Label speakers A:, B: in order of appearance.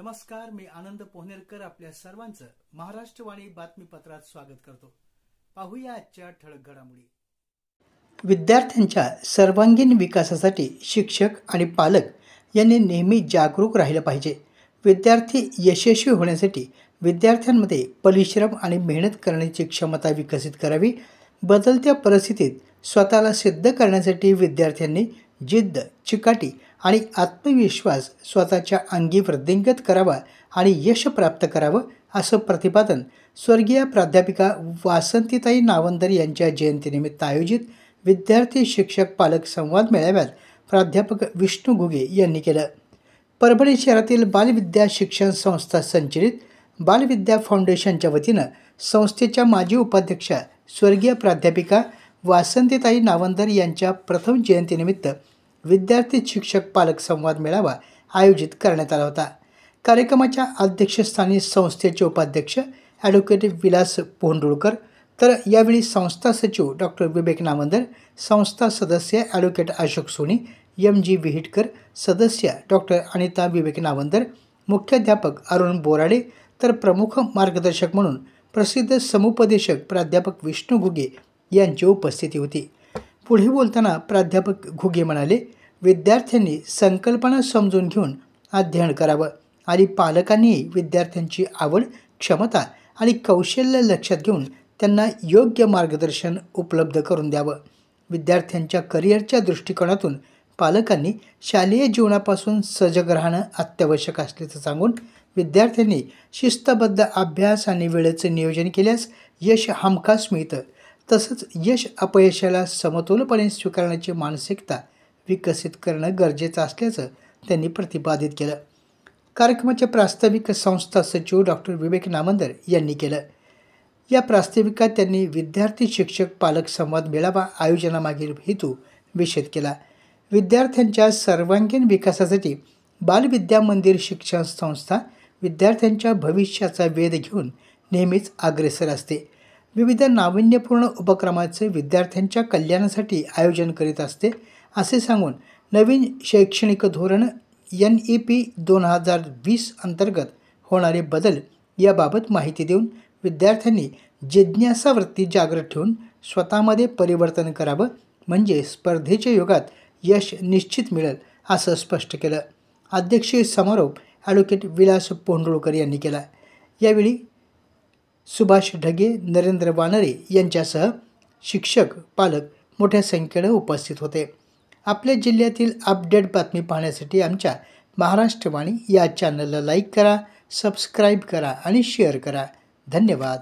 A: नमस्कार, मी आनंद पोहनेरकर आपल्या सर्वांचं महाराष्ट्रवाणी बातमीपत्रात स्वागत करतो. पाहूया आजच्या ठळक घडामोडी. विद्यार्थ्यांच्या सर्वांगीण विकासासाठी शिक्षक आणि पालक यांनी नेहमी जागरूक राहिलं पाहिजे. विद्यार्थी यशस्वी होण्यासाठी विद्यार्थ्यांमध्ये परिश्रम आणि मेहनत करण्याची क्षमता विकसित करावी. बदलत्या परिस्थितीत स्वतःला सिद्ध करण्यासाठी विद्यार्थ्यांनी जिद्द, चिकाटी आणि आत्मविश्वास स्वतःच्या अंगी वृद्धिंगत करावा आणि यश प्राप्त करावं, असं प्रतिपादन स्वर्गीय प्राध्यापिका वासंतीताई नावंदर यांच्या जयंतीनिमित्त आयोजित विद्यार्थी शिक्षक पालक संवाद मेळाव्यात प्राध्यापक विष्णू घुगे यांनी केलं. परभणी शहरातील बालविद्या शिक्षण संस्था संचलित बालविद्या फाउंडेशनच्या वतीनं संस्थेच्या माजी उपाध्यक्षा स्वर्गीय प्राध्यापिका वासंतीताई नावंदर यांच्या प्रथम जयंतीनिमित्त विद्यार्थी शिक्षक पालक संवाद मेळावा आयोजित करण्यात आला होता. कार्यक्रमाच्या अध्यक्षस्थानी संस्थेचे उपाध्यक्ष ॲडव्होकेट विलास पोंडुळकर, तर यावेळी संस्था सचिव डॉक्टर विवेक नावंदर, संस्था सदस्य ॲडव्होकेट अशोक सोनी, MG विहिटकर, सदस्य डॉक्टर अनिता विवेक नावंदर, मुख्याध्यापक अरुण बोराडे, तर प्रमुख मार्गदर्शक म्हणून प्रसिद्ध समुपदेशक प्राध्यापक विष्णू घुगे यांची उपस्थिती होती. पुढे बोलताना प्राध्यापक घुगे म्हणाले, विद्यार्थ्यांनी संकल्पना समजून घेऊन अध्ययन करावं आणि पालकांनीही विद्यार्थ्यांची आवड, क्षमता आणि कौशल्य लक्षात घेऊन त्यांना योग्य मार्गदर्शन उपलब्ध करून द्यावं. विद्यार्थ्यांच्या करिअरच्या दृष्टिकोनातून पालकांनी शालेय जीवनापासून सजग राहणं अत्यावश्यक असल्याचं सांगून विद्यार्थ्यांनी शिस्तबद्ध अभ्यास आणि वेळेचं नियोजन केल्यास यश हमखास मिळतं. तसंच यश अपयशाला समतोलपणे स्वीकारण्याची मानसिकता विकसित करणं गरजेचं असल्याचं त्यांनी प्रतिपादित केलं. कार्यक्रमाचे प्रास्ताविक संस्था सचिव डॉक्टर विवेक नावंदर यांनी केलं. या प्रास्ताविकात त्यांनी विद्यार्थी शिक्षक पालक संवाद मेळावा आयोजनामागील हेतू विशद केला. विद्यार्थ्यांच्या सर्वांगीण विकासासाठी बालविद्या मंदिर शिक्षण संस्था विद्यार्थ्यांच्या भविष्याचा वेध घेऊन नेहमीच अग्रेसर असते. विविध नाविन्यपूर्ण उपक्रमाचे विद्यार्थ्यांच्या कल्याणासाठी आयोजन करीत असते, असे सांगून नवीन शैक्षणिक धोरण NEP 2020 अंतर्गत होणारे बदल याबाबत माहिती देऊन विद्यार्थ्यांनी जिज्ञासावृत्ती जागृत ठेवून स्वतःमध्ये परिवर्तन करावं, म्हणजे स्पर्धेच्या युगात यश निश्चित मिळेल, असं स्पष्ट केलं. अध्यक्षीय समारोप ॲडव्होकेट विलास पोंडुळकर यांनी केला. यावेळी सुभाष ढगे, नरेंद्र वानरे यांच्यासह शिक्षक, पालक मोठ्या संख्येने उपस्थित होते. आपल्या जिल्ह्यातील अपडेट बातमी पाहण्यासाठी आमच्या महाराष्ट्रवाणी या चॅनलला लाईक करा, सबस्क्राईब करा आणि शेअर करा. धन्यवाद.